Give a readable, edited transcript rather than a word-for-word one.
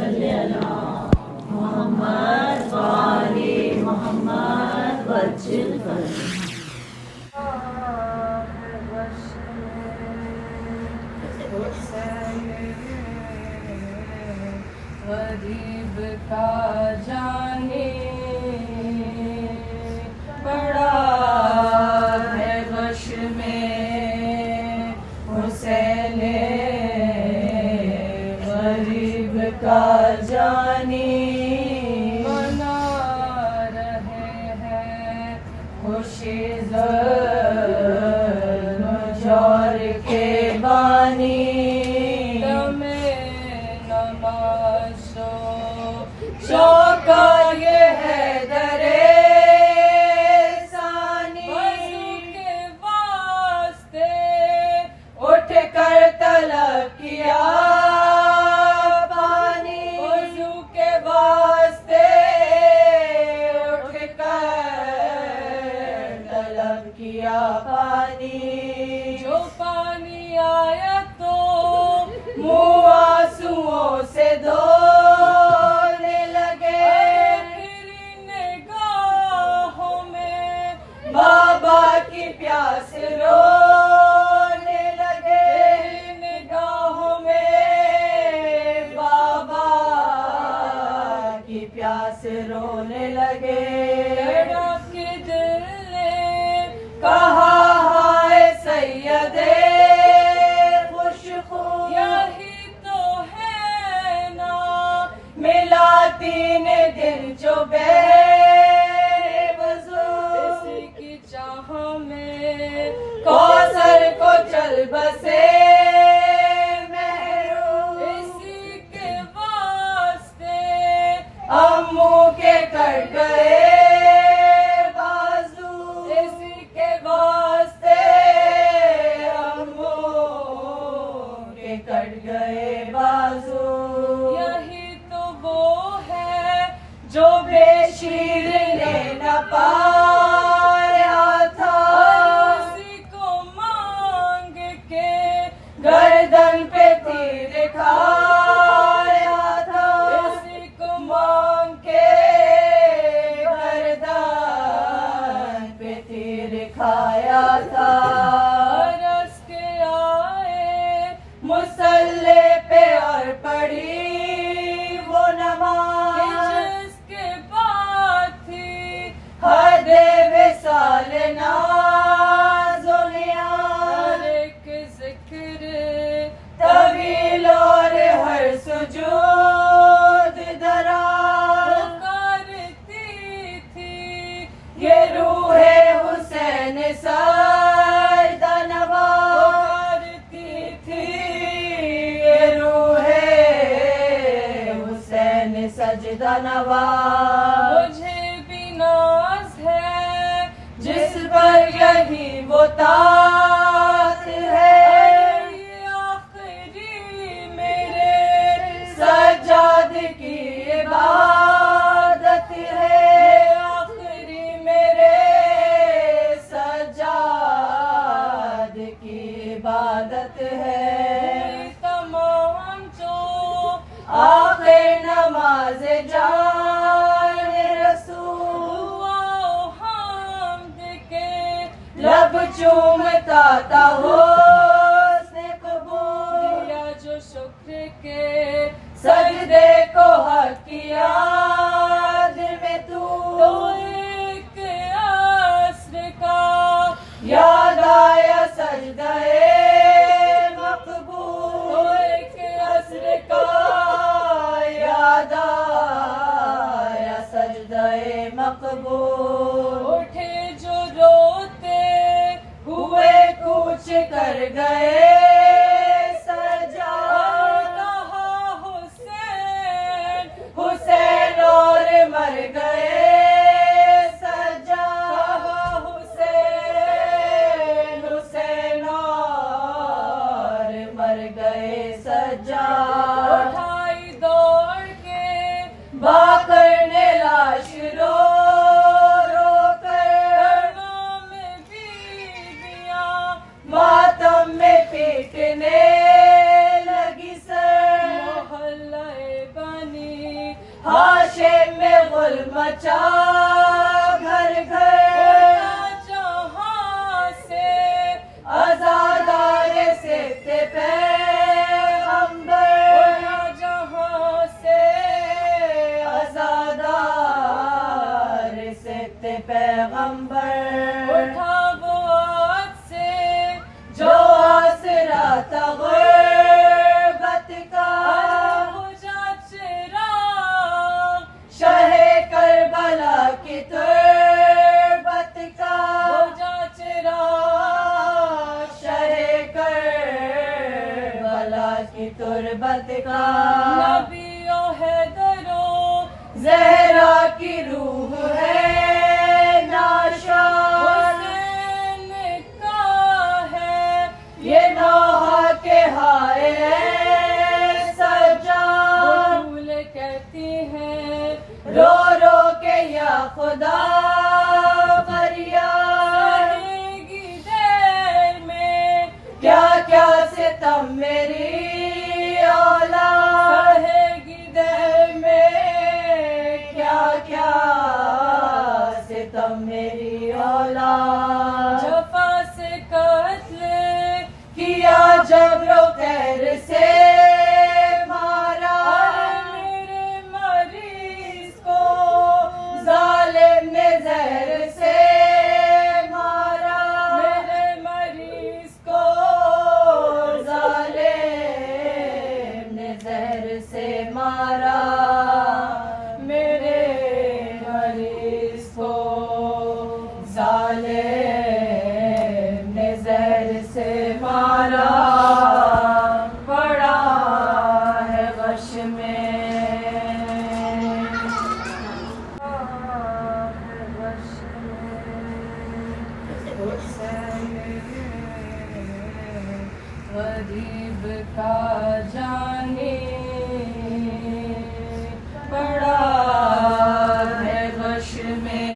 सल्ली अला मोहम्मद वाले मोहम्मद वज्जिल गरीब का जाने बड़ा है वश में हुसैन गरीब का जाने मना रहे हैं खुशी जोर के बानी शौका ये है दरे सानी वज़ू के वास्ते उठ कर तलब किया पानी वज़ू के वास्ते उठ कर तलब किया पानी जो पानी आया तो मुँह आंसुओं से धो बाबा की प्यास रोने लगे निगाहों में बाबा की प्यास रोने लगे के दिल ने कहा हाय सैयदे खुशखू यही तो है ना मिला 3 दिन जो कौसर को चल बसे महरू इसी के वास्ते अम्मू के कट गए बाजू इसी के वास्ते अम्मू के कट गए बाजू यही तो वो है जो बेशीर ने न पाया था गर्दन पे तीर खाया था इसी को मांग के गर्दन पे तीर खाया था रस के आए मुसल्ले पे और पड़ी वो नमाज जिसके बाद थी हदे विसाल तवील और हर सुजूद दराज करती थी ये रूहे हुसैन सजदा नवाज करती थी ये रूहे हुसैन सजदा नवाज मुझे भी नाज है जिस पर यही वो तात है सज्जाद की इबादत है आखिरी मेरे सज्जाद की इबादत है तमाम जो आखिर नमाज जान रसूल हमद के लब चूमता था हो सजदे को हक किया दिल में तू तो एक असर का याद आया सजदाए मकबूल तो एक असर का याद आया सजदाए मकबूल उठे जो रोते हुए कूच कर हाशिम में गुल मचा घर घर, जहाँ से आजादार सिद्ध पैगंबर, जहाँ से आजादार सिद्ध पैगंबर, उठा वो आज से जो आसरा था गुर्बत का, बुझा चिराग शहे करबला की तुर्बत का, बुझा चिराग शहे करबला की तुर्बत का, नबी ओ हैदरो ज़हरा की रूह है नाशाद, हुसैन का है ये नौहा के हाय सज्जाद, भूल कहती है रो रो के या खुदा फरियाद, रहेगी देर में क्या क्या सितम मेरी औलाद, रहेगी देर में क्या क्या सितम मेरी औलाद, जफा से कत्ल किया जबरो खैर से मारा, मेरे मरीज को जालिम ने जहर से मारा, मेरे मरीज को जालिम ने जहर से मारा, मेरे मरीज को जालिम ने जहर से मारा, पड़ा है गश में, गरीब का जाने